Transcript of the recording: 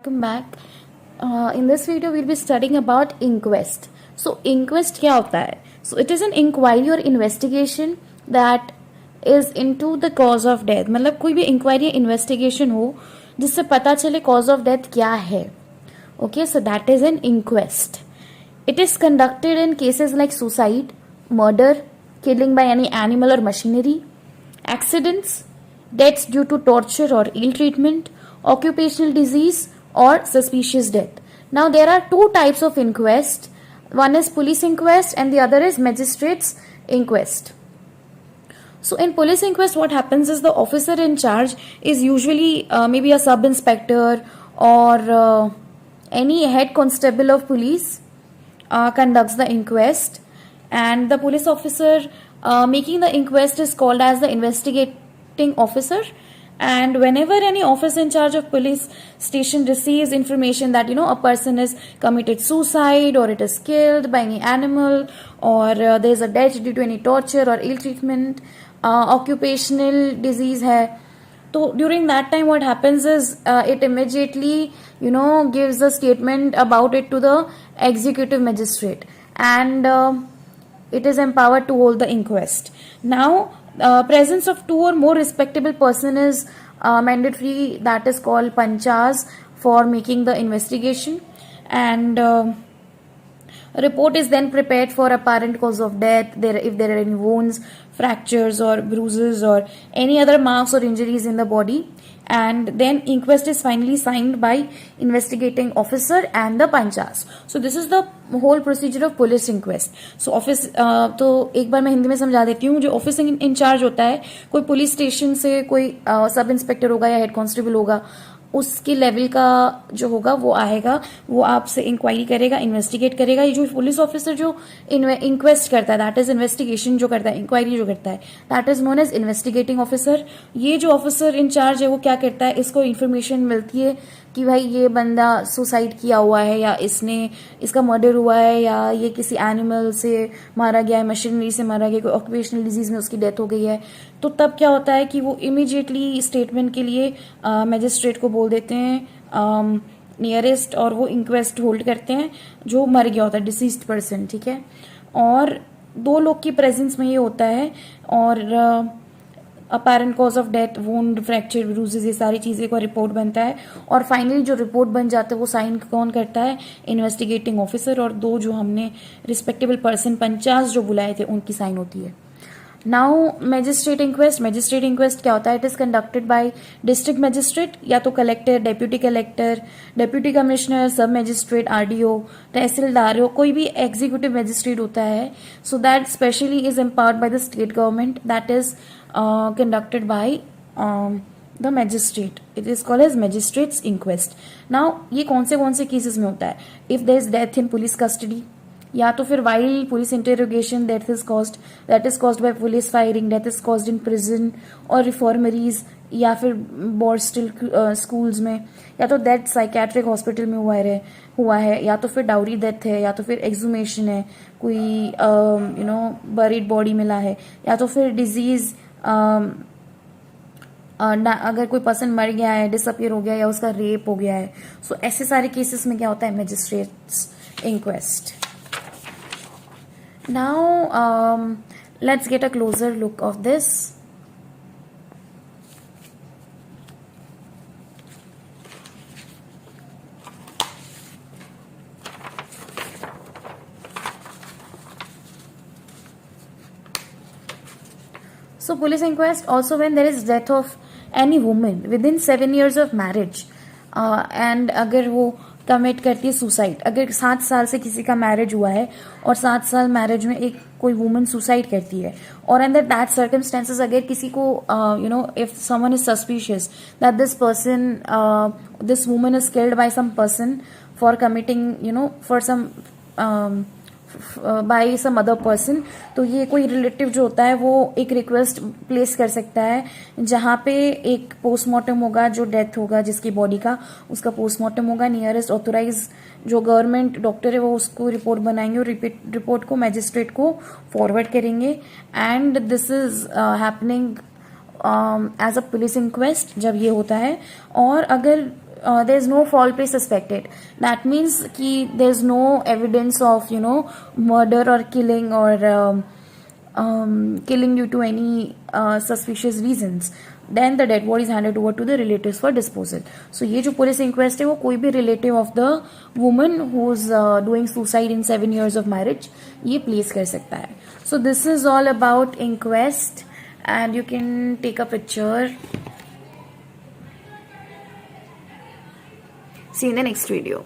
welcome back. In this video, we'll be studying about inquest. So, inquest क्या होता है? So, it is an inquiry or investigation that is into the cause of death. मतलब कोई भी inquiry या investigation हो जिससे पता चले cause of death क्या है. Okay, so that is an inquest. It is conducted in cases like suicide, murder, killing by any animal or machinery, accidents, deaths due to torture or ill treatment, occupational disease, or suspicious death. Now, there are two types of inquest. One is police inquest and the other is magistrate's inquest. So, in police inquest, what happens is the officer in charge is usually maybe a sub inspector or any head constable of police conducts the inquest, and the police officer making the inquest is called as the investigating officer. And whenever any officer in charge of police station receives information that a person is committed suicide or it is killed by any animal or there is a death due to any torture or ill treatment, occupational disease hai, so during that time what happens is it immediately gives a statement about it to the executive magistrate, and it is empowered to hold the inquest. Now, presence of two or more respectable person is mandatory. That is called panchas for making the investigation, and a report is then prepared for apparent cause of death. If there are any wounds, fractures or bruises or any other marks or injuries in the body, and then inquest is finally signed by investigating officer and the panchas. So this is the whole procedure of police inquest. So office तो एक बार मैं हिंदी में समझा देती हूँ. जो office in charge होता है, कोई पुलिस स्टेशन से कोई सब इंस्पेक्टर होगा या हेड कांस्टेबल होगा, उसके लेवल का जो होगा वो आएगा, वो आपसे इंक्वायरी करेगा, इन्वेस्टिगेट करेगा. ये जो पुलिस ऑफिसर जो इंक्वेस्ट करता है, दैट इज इन्वेस्टिगेशन जो करता है, इंक्वायरी जो करता है, that is known as investigating officer. ये जो ऑफिसर इंचार्ज है वो क्या करता है, इसको इन्फॉर्मेशन मिलती है कि भाई ये बंदा सुसाइड किया हुआ है या इसका मर्डर हुआ है या ये किसी एनिमल से मारा गया है, मशीनरी से मारा गया, कोई ऑक्यूपेशनल डिजीज में उसकी डेथ हो गई है. तो तब क्या होता है कि वो इमीडिएटली स्टेटमेंट के लिए मैजिस्ट्रेट को बोल देते हैं नियरेस्ट, और वो इंक्वेस्ट होल्ड करते हैं जो मर गया होता है, डिसीज्ड पर्सन. ठीक है, और दो लोग की प्रेजेंस में ये होता है, और apparent cause of death, wound, fracture, bruises, ये सारी चीजें का रिपोर्ट बनता है. और फाइनली जो रिपोर्ट बन जाता है वो साइन कौन करता है, इन्वेस्टिगेटिंग ऑफिसर, और दो जो हमने रिस्पेक्टेबल पर्सन पंचास जो बुलाए थे उनकी साइन होती है. नाउ मैजिस्ट्रेट इंक्वेस्ट क्या होता है, it is conducted by district magistrate, या तो collector, deputy collector, deputy commissioner, सब मैजिस्ट्रेट, आरडीओ, तहसीलदार, कोई भी एग्जीक्यूटिव मैजिस्ट्रेट होता है. So that specially is empowered by the state government, that is conducted by the magistrate. It is called as magistrate's inquest. Now, ये कौन से cases में होता है, if there is death in police custody, या तो फिर while police interrogation death is caused, that is caused by police firing, death is caused in prison or reformaries, या फिर बोर्स्टल स्कूल्स में, या तो डेथ साइकेट्रिक हॉस्पिटल में हुआ है, या तो फिर डाउरी डेथ है, या तो फिर एक्सुमेशन है, कोई बरीड बॉडी मिला है, या तो फिर डिजीज, अगर कोई पर्सन मर गया है, डिसअपियर हो गया, या उसका रेप हो गया है. सो ऐसे सारे केसेस में क्या होता है, magistrates inquest. Now let's get a closure look of this. So police inquest also when there is death of any woman within 7 years of marriage, and अगर वो कमिट करती है सुसाइड, अगर 7 साल से किसी का मैरिज हुआ है और 7 साल मैरिज में एक कोई वुमन सुसाइड करती है, और अंडर दैट सर्कमस्टेंसेस अगर किसी को if someone is suspicious that this woman is killed by some person for committing for some by some other person, तो ये कोई रिलेटिव जो होता है वो एक रिक्वेस्ट प्लेस कर सकता है जहां पे एक पोस्टमार्टम होगा, जो डेथ होगा जिसकी बॉडी का, उसका पोस्टमार्टम होगा. नियरेस्ट ऑथोराइज जो गवर्नमेंट डॉक्टर है वो उसको रिपोर्ट बनाएंगे और रिपोर्ट को मैजिस्ट्रेट को फॉरवर्ड करेंगे. And this is happening as a police inquest जब ये होता है. और अगर there's no foul play suspected. That means कि there's no evidence of murder or killing or killing due to any suspicious reasons. Then the dead body is handed over to the relatives for disposal. So ये जो police inquest है वो कोई भी relative of the woman who is doing suicide in 7 years of marriage ये place कर सकता है. So this is all about inquest and you can take a picture. See you in the next video.